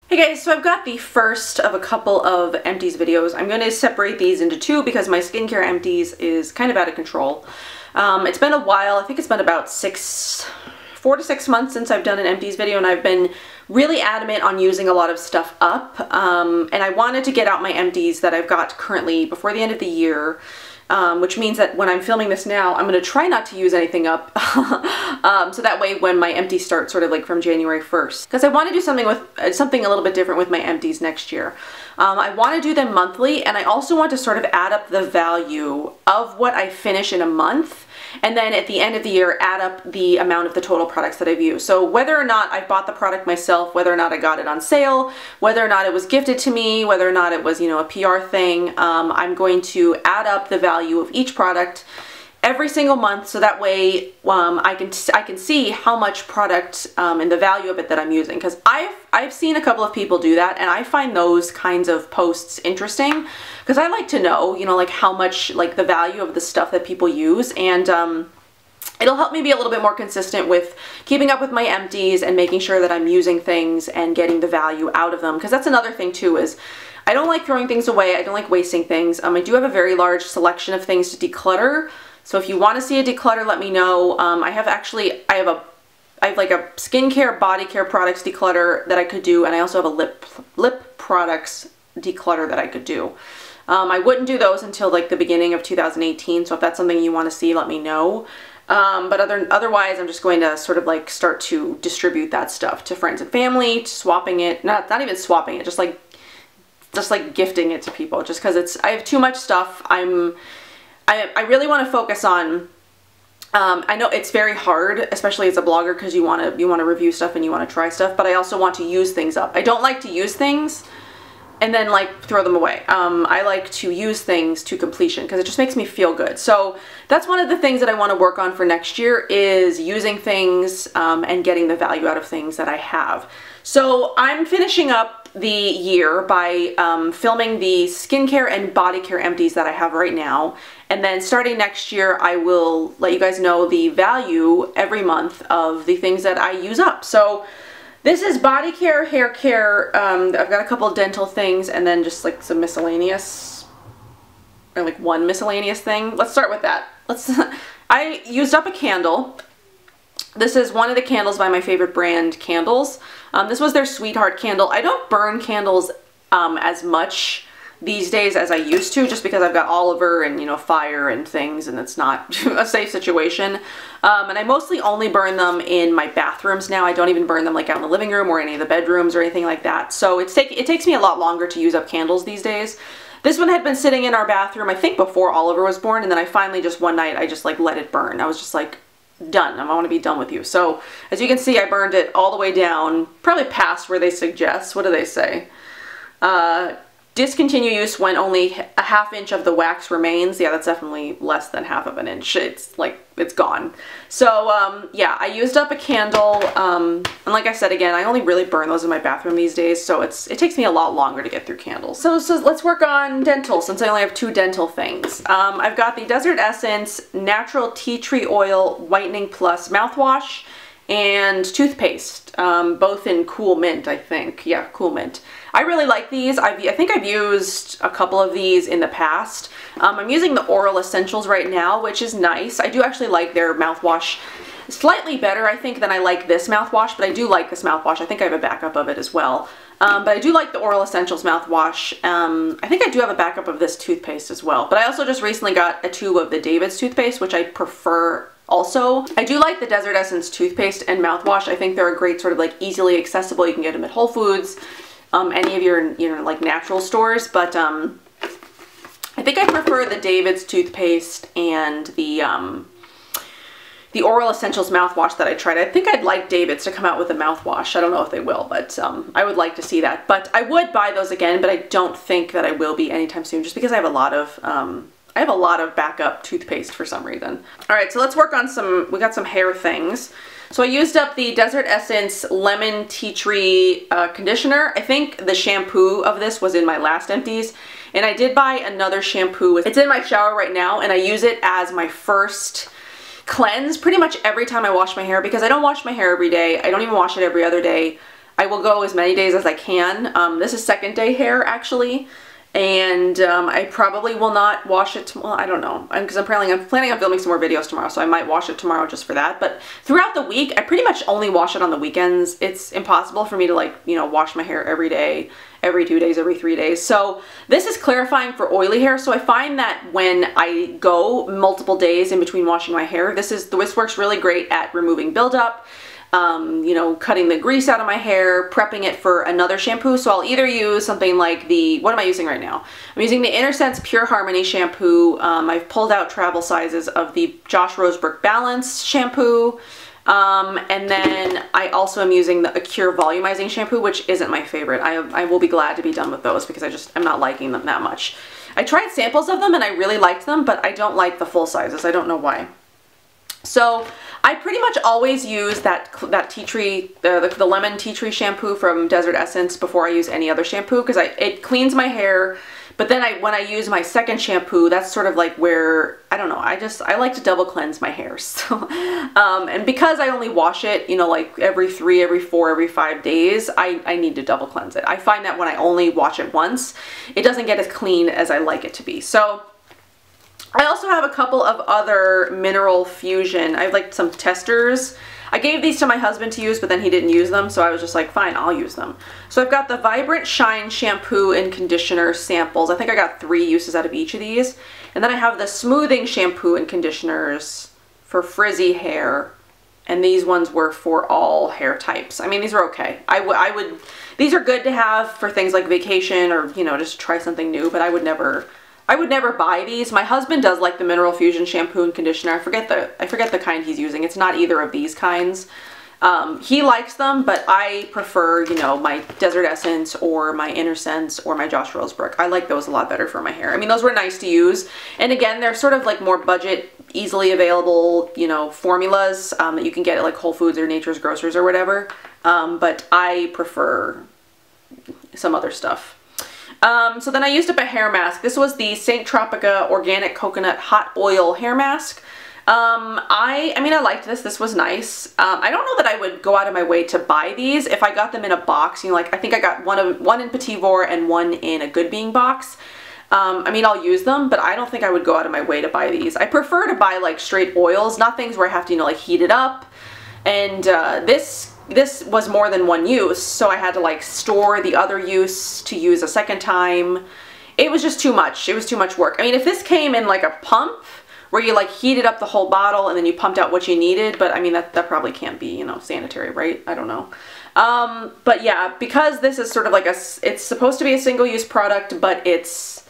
Hey guys, so I've got the first of a couple of Empties videos. I'm going to separate these into two because my skincare Empties is kind of out of control. It's been a while. I think it's been about 4 to 6 months since I've done an Empties video, and I've been really adamant on using a lot of stuff up. And I wanted to get out my Empties that I've got currently before the end of the year. Which means that when I'm filming this now, I'm going to try not to use anything up, so that way when my empties start sort of like from January 1st. Because I want to do something a little bit different with my empties next year. I want to do them monthly, and I also want to sort of add up the value of what I finish in a month, and then at the end of the year add up the amount of the total products that I've used. So whether or not I bought the product myself, whether or not I got it on sale, whether or not it was gifted to me, whether or not it was, a PR thing, I'm going to add up the value of each product every single month, so that way I can see how much product and the value of it that I'm using. Because I've seen a couple of people do that, and I find those kinds of posts interesting because I like to know, like how much, like the value of the stuff that people use, and it'll help me be a little bit more consistent with keeping up with my empties and making sure that I'm using things and getting the value out of them. Because that's another thing too, is I don't like throwing things away. I don't like wasting things. I do have a very large selection of things to declutter. So if you want to see a declutter, let me know. I have like a skincare, body care products declutter that I could do, and I also have a lip products declutter that I could do. I wouldn't do those until like the beginning of 2018. So if that's something you want to see, let me know. But otherwise, I'm just going to sort of like start to distribute that stuff to friends and family, swapping it, not even swapping it, just like gifting it to people, just because I have too much stuff. I really want to focus on, I know it's very hard, especially as a blogger, because you want to review stuff and you want to try stuff, but I also want to use things up. I don't like to use things and then like throw them away. I like to use things to completion because it just makes me feel good. So that's one of the things that I want to work on for next year, is using things and getting the value out of things that I have. So I'm finishing up the year by filming the skincare and body care empties that I have right now, and then starting next year I will let you guys know the value every month of the things that I use up. So this is body care, hair care, I've got a couple of dental things, and then just like some miscellaneous, or like one miscellaneous thing. Let's start with that. I used up a candle. This is one of the candles by my favorite brand, Candles. This was their Sweetheart candle. I don't burn candles as much these days as I used to, just because I've got Oliver and, fire and things, and it's not a safe situation. And I mostly only burn them in my bathrooms now. I don't even burn them like out in the living room or any of the bedrooms or anything like that. So it takes me a lot longer to use up candles these days. This one had been sitting in our bathroom, I think before Oliver was born, and then I finally just one night, I just like let it burn. I was just like, done. I want to be done with you. So as you can see, I burned it all the way down, probably past where they suggest. What do they say? Discontinue use when only a ½ inch of the wax remains. Yeah, that's definitely less than ½ of an inch. It's like, it's gone. So yeah, I used up a candle, and like I said, again, I only really burn those in my bathroom these days, so it takes me a lot longer to get through candles. So let's work on dental, since I only have 2 dental things. I've got the Desert Essence Natural Tea Tree Oil Whitening Plus mouthwash and toothpaste, both in Cool Mint, I think. Yeah, Cool Mint. I really like these. I think I've used a couple of these in the past. I'm using the Oral Essentials right now, which is nice. I do actually like their mouthwash slightly better, I think, than I like this mouthwash, but I do like this mouthwash. I think I have a backup of it as well. But I do like the Oral Essentials mouthwash. I think I do have a backup of this toothpaste as well. But I also just recently got a tube of the David's toothpaste, which I prefer also. I do like the Desert Essence toothpaste and mouthwash. I think they're a great sort of like easily accessible. You can get them at Whole Foods, any of your like natural stores, but I think I prefer the David's toothpaste and the Oral Essentials mouthwash that I tried. I think I'd like David's to come out with a mouthwash. I don't know if they will, but I would like to see that. But I would buy those again, but I don't think that I will be anytime soon, just because I have a lot of backup toothpaste for some reason. All right, so let's work on we got some hair things. So I used up the Desert Essence Lemon Tea Tree Conditioner. I think the shampoo of this was in my last empties, and I did buy another shampoo. It's in my shower right now, and I use it as my first cleanse pretty much every time I wash my hair, because I don't wash my hair every day. I don't even wash it every other day. I will go as many days as I can. This is second day hair actually, and I probably will not wash it tomorrow. I don't know, because I'm planning on filming some more videos tomorrow, so I might wash it tomorrow just for that. But throughout the week, I pretty much only wash it on the weekends. It's impossible for me to, like, you know, wash my hair every day, every 2 days, every 3 days. So this is clarifying for oily hair. So I find that when I go multiple days in between washing my hair, this works really great at removing buildup, you know, cutting the grease out of my hair, prepping it for another shampoo. So I'll either use something like what am I using right now? I'm using the Intersense Pure Harmony shampoo. I've pulled out travel sizes of the Josh Rosebrook Balance shampoo. And then I also am using the Acure Volumizing shampoo, which isn't my favorite. I will be glad to be done with those because I'm not liking them that much. I tried samples of them and I really liked them, but I don't like the full sizes. I don't know why. So I pretty much always use that tea tree, the lemon tea tree shampoo from Desert Essence before I use any other shampoo, because it cleans my hair. But then when I use my second shampoo, that's sort of like where, I don't know, I like to double cleanse my hair. So, and because I only wash it, you know, like every 3, every 4, every 5 days, I need to double cleanse it. I find that when I only wash it once, it doesn't get as clean as I like it to be. So I also have a couple of other Mineral Fusion. I have like some testers. I gave these to my husband to use, but then he didn't use them, so I was just like, fine, I'll use them. So I've got the Vibrant Shine shampoo and conditioner samples. I think I got 3 uses out of each of these. And then I have the smoothing shampoo and conditioners for frizzy hair. And these ones were for all hair types. I mean, these are okay. These are good to have for things like vacation or, you know, just try something new, but I would never buy these. My husband does like the Mineral Fusion shampoo and conditioner. I forget the kind he's using. It's not either of these kinds. He likes them, but I prefer, you know, my Desert Essence or my Intersense or my Josh Rosebrook. I like those a lot better for my hair. I mean, those were nice to use. And again, they're sort of like more budget, easily available, you know, formulas that you can get at like Whole Foods or Nature's Grocers or whatever. But I prefer some other stuff. So then I used up a hair mask. This was the St. Tropica Organic Coconut Hot Oil Hair Mask. I mean, I liked this. This was nice. I don't know that I would go out of my way to buy these. If I got them in a box, you know, like I think I got one in Petit Vour and one in a Good Being box. I mean, I'll use them, but I don't think I would go out of my way to buy these. I prefer to buy like straight oils, not things where I have to, you know, like heat it up. And this was more than one use, so I had to like store the other use to use a second time. It was just too much. It was too much work. I mean, if this came in like a pump where you like heated up the whole bottle and then you pumped out what you needed, but I mean, that probably can't be, you know, sanitary, right? I don't know. But yeah, because this is sort of like it's supposed to be a single-use product, but it's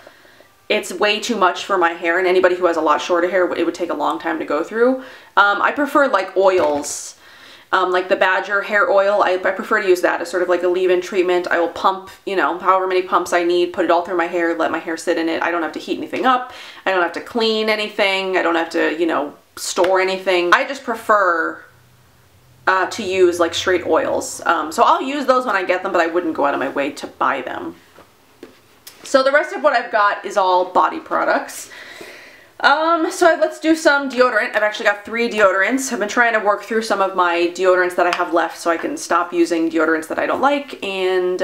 way too much for my hair, and anybody who has a lot shorter hair, it would take a long time to go through. I prefer like oils. Like the Badger hair oil, I prefer to use that as sort of like a leave-in treatment. I will pump, you know, however many pumps I need, put it all through my hair, let my hair sit in it. I don't have to heat anything up. I don't have to clean anything. I don't have to, you know, store anything. I just prefer to use like straight oils. So I'll use those when I get them, but I wouldn't go out of my way to buy them. So the rest of what I've got is all body products. So let's do some deodorant. I've actually got 3 deodorants. I've been trying to work through some of my deodorants that I have left so I can stop using deodorants that I don't like and,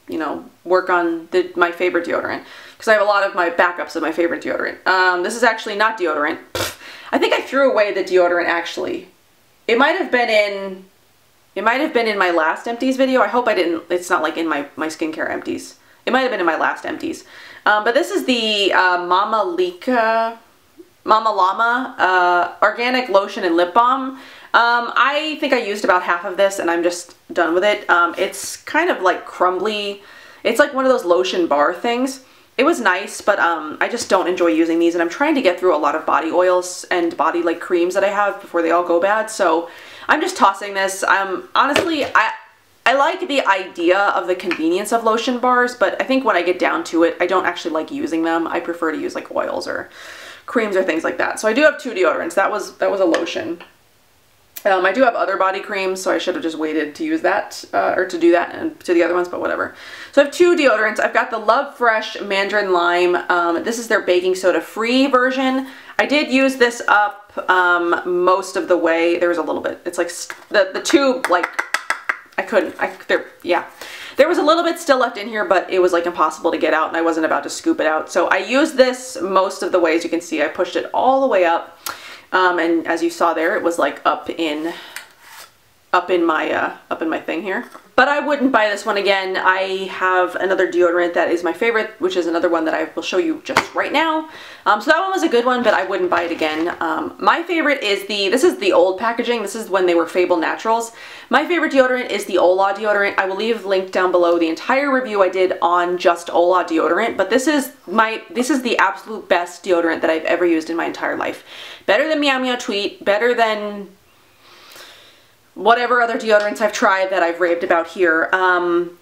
you know, work on my favorite deodorant. Because I have a lot of my backups of my favorite deodorant. This is actually not deodorant. I think I threw away the deodorant actually. It might have been in my last Empties video. I hope I didn't, it's not like in my skincare Empties. It might have been in my last Empties. But this is the Mamalani Organic Lotion and Lip Balm. I think I used about half of this and I'm just done with it. It's kind of like crumbly. It's like one of those lotion bar things. It was nice, but I just don't enjoy using these, and I'm trying to get through a lot of body oils and body like creams that I have before they all go bad. So I'm just tossing this. Honestly, I like the idea of the convenience of lotion bars, but I think when I get down to it, I don't actually like using them. I prefer to use like oils or creams or things like that. So I do have 2 deodorants. That was a lotion. I do have other body creams, so I should have just waited to use that, or to do that and to the other ones, but whatever. So I have 2 deodorants. I've got the Love Fresh Mandarin Lime. This is their baking soda free version. I did use this up most of the way. There was a little bit. It's like the tube like yeah. There was a little bit still left in here, but it was like impossible to get out and I wasn't about to scoop it out. So I used this most of the ways. You can see I pushed it all the way up. And as you saw there, it was like up in my thing here. But I wouldn't buy this one again. I have another deodorant that is my favorite, which is another one that I will show you just right now. So that one was a good one, but I wouldn't buy it again. My favorite is this is the old packaging. This is when they were Fable Naturals. My favorite deodorant is the Ola deodorant. I will leave linked down below the entire review I did on just Ola deodorant, but this is the absolute best deodorant that I've ever used in my entire life. Better than Meow Meow Tweet, better than whatever other deodorants I've tried that I've raved about here.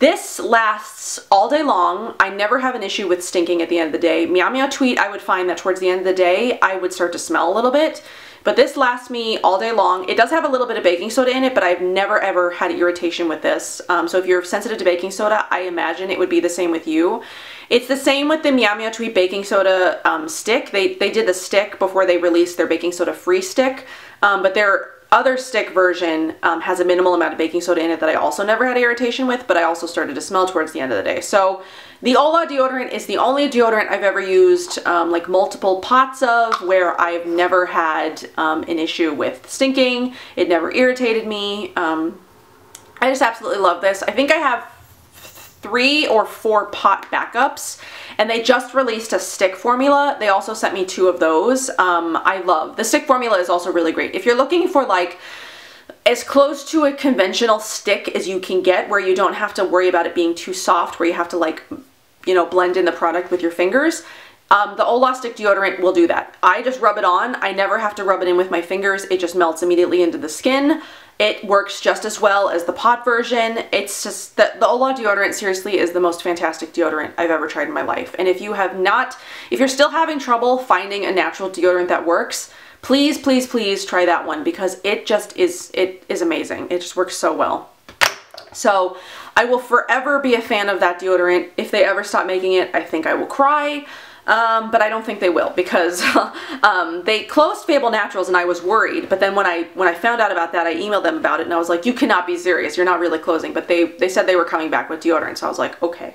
This lasts all day long. I never have an issue with stinking at the end of the day. Meow Meow Tweet, I would find that towards the end of the day, I would start to smell a little bit. But this lasts me all day long. It does have a little bit of baking soda in it, but I've never ever had irritation with this. So if you're sensitive to baking soda, I imagine it would be the same with you. It's the same with the Meow Meow Tweet baking soda stick. They did the stick before they released their baking soda free stick, but their other stick version has a minimal amount of baking soda in it that I also never had irritation with, but I also started to smell towards the end of the day. So the Ola deodorant is the only deodorant I've ever used like multiple pots of, where I've never had an issue with stinking. It never irritated me. I just absolutely love this. I think I have 3 or 4 pot backups, and they just released a stick formula. They also sent me 2 of those. I love the stick formula. Is also really great if you're looking for like as close to a conventional stick as you can get, where you don't have to worry about it being too soft, where you have to like, you know, blend in the product with your fingers. The Ola stick deodorant will do that. I just rub it on. I never have to rub it in with my fingers. It just melts immediately into the skin. It works just as well as the pot version. It's just that the Ola deodorant seriously is the most fantastic deodorant I've ever tried in my life. And if you're still having trouble finding a natural deodorant that works, please, please, please try that one, because it is amazing. It just works so well. So I will forever be a fan of that deodorant. If they ever stop making it, I think I will cry. But I don't think they will, because they closed Fable Naturals and I was worried. But then when I found out about that, I emailed them about it and I was like, you cannot be serious. You're not really closing. But they said they were coming back with deodorant. So I was like, okay,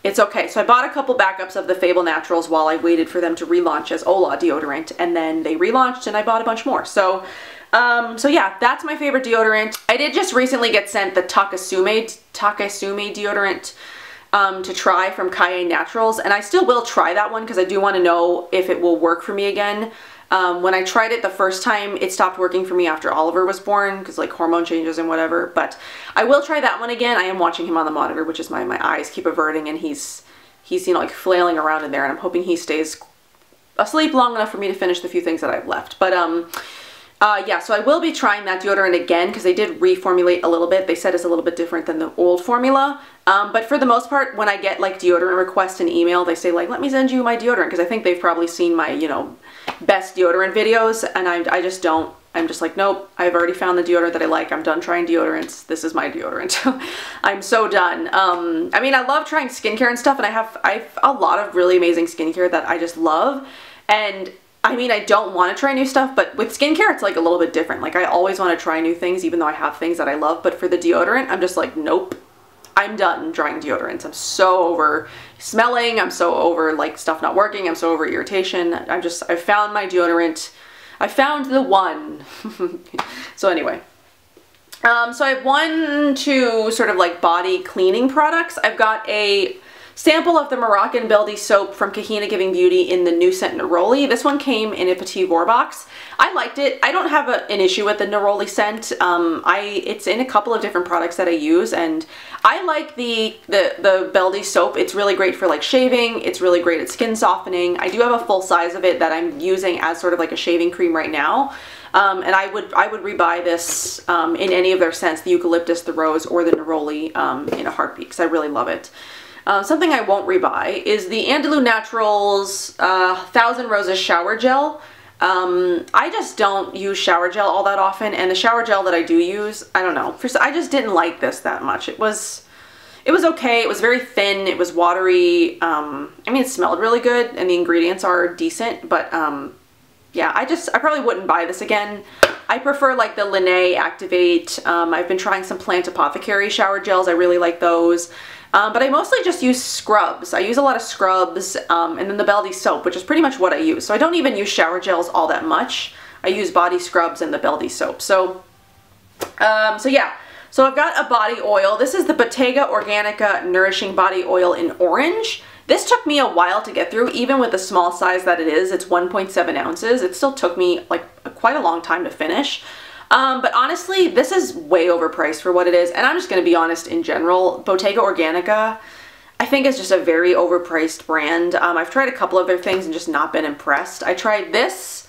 it's okay. So I bought a couple backups of the Fable Naturals while I waited for them to relaunch as Ola deodorant. And then they relaunched and I bought a bunch more. So yeah, that's my favorite deodorant. I did just recently get sent the Takasume deodorant to try from Kaie Naturals, and I still will try that one because I do want to know if it will work for me again. When I tried it the first time, it stopped working for me after Oliver was born because like hormone changes and whatever, but I will try that one again. I am watching him on the monitor, which is my eyes keep averting, and he's you know, like flailing around in there, and I'm hoping he stays asleep long enough for me to finish the few things that I've left. But yeah, so I will be trying that deodorant again because they did reformulate a little bit. They said it's a little bit different than the old formula. But for the most part, when I get like deodorant requests in email, they say like, let me send you my deodorant, because I think they've probably seen my, you know, best deodorant videos, and I just don't. I'm just like, nope, I've already found the deodorant that I like. I'm done trying deodorants. This is my deodorant. I'm so done. I mean, I love trying skincare and stuff, and I have a lot of really amazing skincare that I just love. And I mean, I don't want to try new stuff, but with skincare, it's like a little bit different. Like I always want to try new things, even though I have things that I love. But for the deodorant, I'm just like, nope. I'm done trying deodorants. I'm so over smelling. I'm so over like stuff not working. I'm so over irritation. I found my deodorant. I found the one. So anyway, so I have 2 sort of like body cleaning products. I've got a sample of the Moroccan Beldy soap from Kahina Giving Beauty in the new scent Neroli. This one came in a Petit Vour box. I liked it. I don't have an issue with the Neroli scent. It's in a couple of different products that I use, and I like the Beldy soap. It's really great for like shaving. It's really great at skin softening. I do have a full size of it that I'm using as sort of like a shaving cream right now. And I would rebuy this in any of their scents, the eucalyptus, the rose, or the Neroli in a heartbeat, because I really love it. Something I won't rebuy is the Andalou Naturals 1000 Roses Shower Gel. I just don't use shower gel all that often, and the shower gel that I do use, I don't know, I just didn't like this that much. It was okay. It was very thin. It was watery. I mean, it smelled really good, and the ingredients are decent, but yeah, I probably wouldn't buy this again. I prefer like the Linné Activate. I've been trying some Plant Apothecary shower gels. I really like those. But I mostly just use scrubs. I use a lot of scrubs, and then the Beldy soap, which is pretty much what I use. So I don't even use shower gels all that much. I use body scrubs and the Beldy soap. So yeah. So I've got a body oil. This is the Bottega Organica Nourishing Body Oil in orange. This took me a while to get through, even with the small size that it is. It's 1.7 ounces. It still took me like quite a long time to finish. But honestly, this is way overpriced for what it is. And I'm just going to be honest in general. Bottega Organica, I think, is just a very overpriced brand. I've tried a couple other things and just not been impressed. I tried this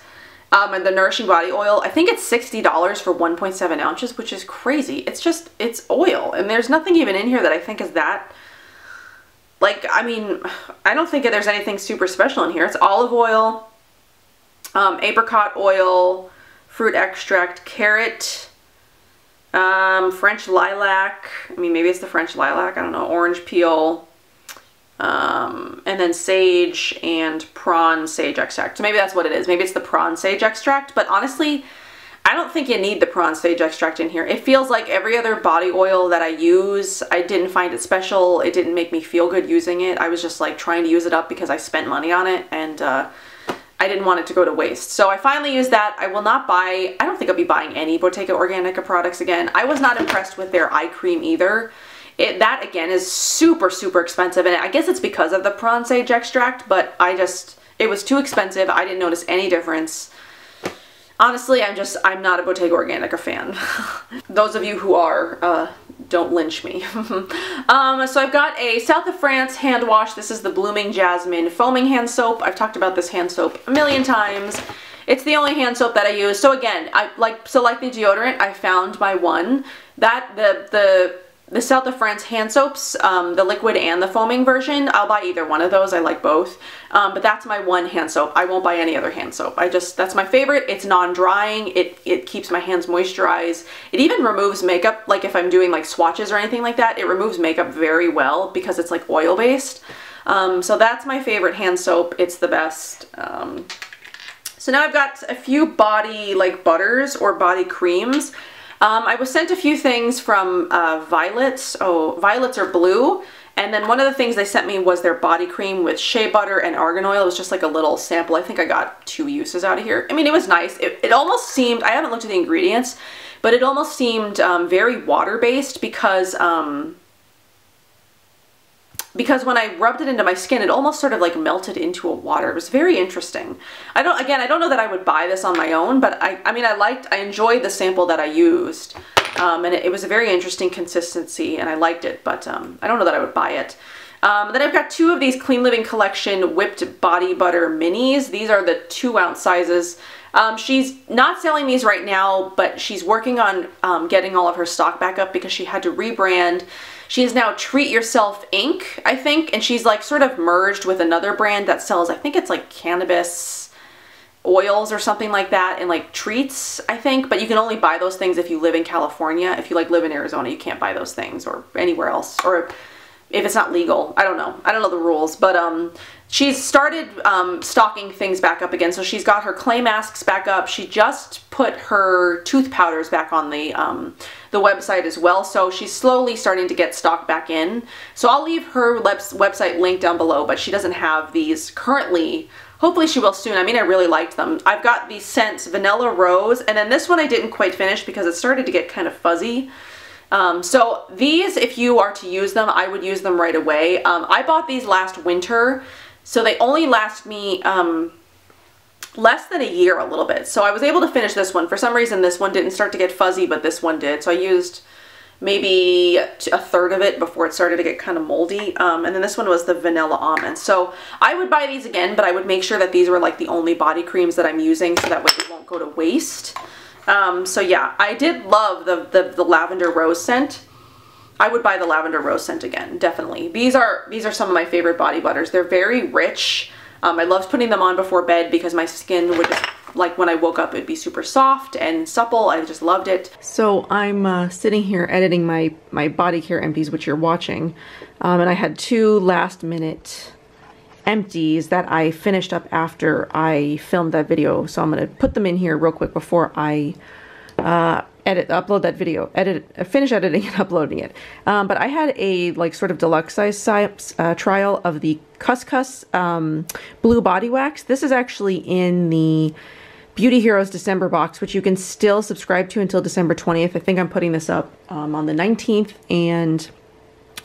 and the Nourishing Body Oil. I think it's $60 for 1.7 ounces, which is crazy. It's oil. And there's nothing even in here that I think is that... Like, I mean, I don't think there's anything super special in here. It's olive oil, apricot oil, fruit extract, carrot, French lilac. I mean, maybe it's the French lilac. I don't know. Orange peel, and then sage and prawn sage extract. So maybe that's what it is. Maybe it's the prawn sage extract. But honestly, I don't think you need the prawn sage extract in here. It feels like every other body oil that I use. I didn't find it special. It didn't make me feel good using it. I was just like trying to use it up because I spent money on it, and I didn't want it to go to waste. So I finally used that. I will not buy, I don't think I'll be buying any Bottega Organica products again. I was not impressed with their eye cream either. That again is super, super expensive, and I guess it's because of the prawn sage extract, but it was too expensive. I didn't notice any difference. Honestly, I'm not a Bottega Organica fan. Those of you who are, don't lynch me. So I've got a South of France hand wash. This is the Blooming Jasmine Foaming Hand Soap. I've talked about this hand soap a million times. It's the only hand soap that I use. So again, like the deodorant, I found my one. The South of France hand soaps, the liquid and the foaming version, I'll buy either one of those. I like both. But that's my one hand soap. I won't buy any other hand soap. That's my favorite. It's non-drying. It keeps my hands moisturized. It even removes makeup. Like if I'm doing like swatches or anything like that, it removes makeup very well because it's like oil-based. So that's my favorite hand soap. It's the best. So now I've got a few body like butters or body creams. I was sent a few things from Violets. Oh, Violets are blue. And then one of the things they sent me was their body cream with shea butter and argan oil. It was just like a little sample. I think I got 2 uses out of here. I mean, it was nice. It almost seemed, I haven't looked at the ingredients, but it almost seemed very water-based because when I rubbed it into my skin, it almost sort of like melted into a water. It was very interesting. I don't know that I would buy this on my own, but I enjoyed the sample that I used. And it was a very interesting consistency and I liked it, but I don't know that I would buy it. Then I've got 2 of these Clean Living Collection Whipped Body Butter Minis. These are the 2-ounce sizes. She's not selling these right now, but she's working on getting all of her stock back up because she had to rebrand. She is now Treat Yourself Inc., I think, and she's like sort of merged with another brand that sells, I think it's like cannabis oils or something like that, and like treats, I think, but you can only buy those things if you live in California. If you like live in Arizona, you can't buy those things, or anywhere else, or if it's not legal. I don't know the rules, but she's started stocking things back up again. So she's got her clay masks back up. She just put her tooth powders back on the website as well. So she's slowly starting to get stock back in. So I'll leave her website link down below, but she doesn't have these currently. Hopefully she will soon. I mean, I really liked them. I've got these scents, Vanilla Rose, and then this one I didn't quite finish because it started to get kind of fuzzy. So these, if you are to use them, I would use them right away. I bought these last winter, so they only last me less than a year a little bit. So I was able to finish this one. For some reason, this one didn't start to get fuzzy, but this one did. So I used maybe a third of it before it started to get kind of moldy. And then this one was the Vanilla Almond. So I would buy these again, but I would make sure that these were like the only body creams that I'm using so that way it won't go to waste. So yeah, I did love the Lavender Rose scent. I would buy the Lavender Rose scent again, definitely. These are some of my favorite body butters. They're very rich. I loved putting them on before bed because my skin would just, like when I woke up, it'd be super soft and supple. I just loved it. So I'm sitting here editing my body care empties, which you're watching. And I had 2 last minute Empties that I finished up after I filmed that video. So I'm going to put them in here real quick before I upload that video, finish editing and uploading it. But I had a like sort of deluxe size trial of the Couscous Blue Body Wax. This is actually in the Beauty Heroes December box, which you can still subscribe to until December 20th. I think I'm putting this up on the 19th, and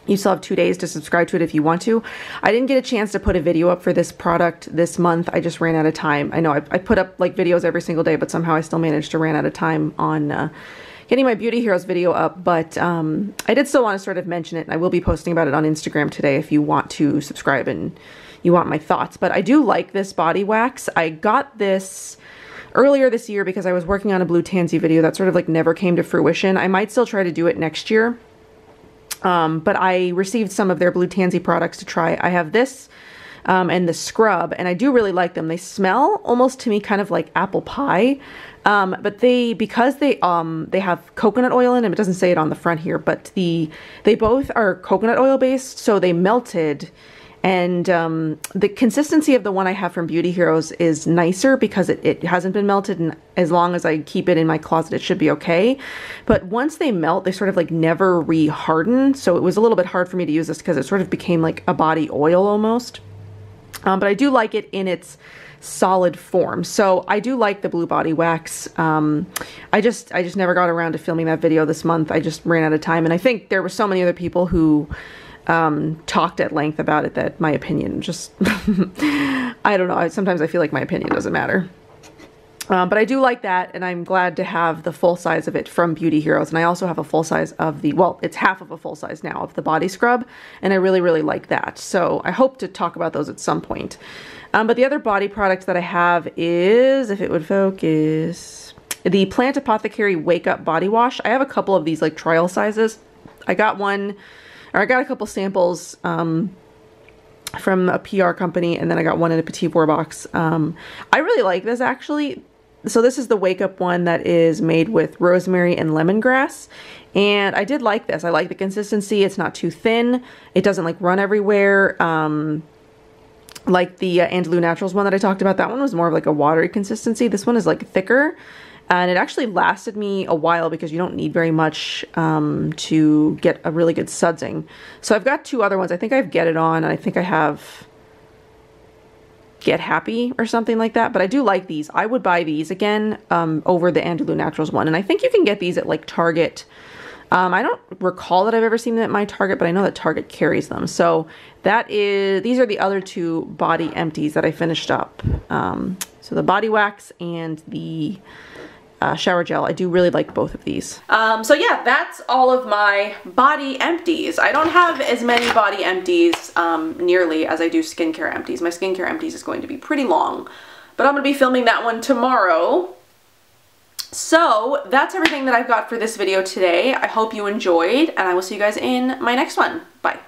you still have 2 days to subscribe to it if you want to. I didn't get a chance to put a video up for this product this month. I just ran out of time. I know I put up like videos every single day, but somehow I still managed to run out of time on getting my Beauty Heroes video up. But I did still want to sort of mention it, and I will be posting about it on Instagram today if you want to subscribe and you want my thoughts. But I do like this body wax. I got this earlier this year because I was working on a Blue Tansy video that sort of like never came to fruition. I might still try to do it next year. But I received some of their Blue Tansy products to try. I have this and the scrub, and I do really like them. They smell almost to me kind of like apple pie, but because they have coconut oil in them. It doesn't say it on the front here, but they both are coconut oil based, so they melted. And the consistency of the one I have from Beauty Heroes is nicer because it hasn't been melted, and as long as I keep it in my closet, it should be okay. But once they melt, they sort of like never re-harden, so it was a little bit hard for me to use this because it sort of became like a body oil almost. But I do like it in its solid form, so I do like the Blue Body Wax. I just never got around to filming that video this month. I just ran out of time, and I think there were so many other people who talked at length about it that my opinion just I don't know, sometimes I feel like my opinion doesn't matter. But I do like that, and I'm glad to have the full size of it from Beauty Heroes. And I also have a full size of the, well, it's half of a full size now of the body scrub, and I really like that. So I hope to talk about those at some point. But the other body product that I have is, if it would focus, the Plant Apothecary Wake Up Body Wash. I have a couple of these like trial sizes. I got a couple samples from a PR company, and then I got one in a Petit Four box. I really like this actually. So this is the Wake Up one that is made with rosemary and lemongrass, and I did like this. I like the consistency. It's not too thin. It doesn't like run everywhere. Like the Andalou Naturals one that I talked about, that one was more of like a watery consistency. This one is like thicker. And it actually lasted me a while because you don't need very much to get a really good sudsing. So I've got two other ones. I think I have Get It On, and I think I have Get Happy or something like that. But I do like these. I would buy these again over the Andalou Naturals one. And I think you can get these at like Target. I don't recall that I've ever seen them at my Target, but I know that Target carries them. So these are the other two body empties that I finished up. So the body wax and the shower gel. I do really like both of these. So yeah, that's all of my body empties. I don't have as many body empties nearly as I do skincare empties. My skincare empties is going to be pretty long, but I'm going to be filming that one tomorrow. So that's everything that I've got for this video today. I hope you enjoyed, and I will see you guys in my next one. Bye.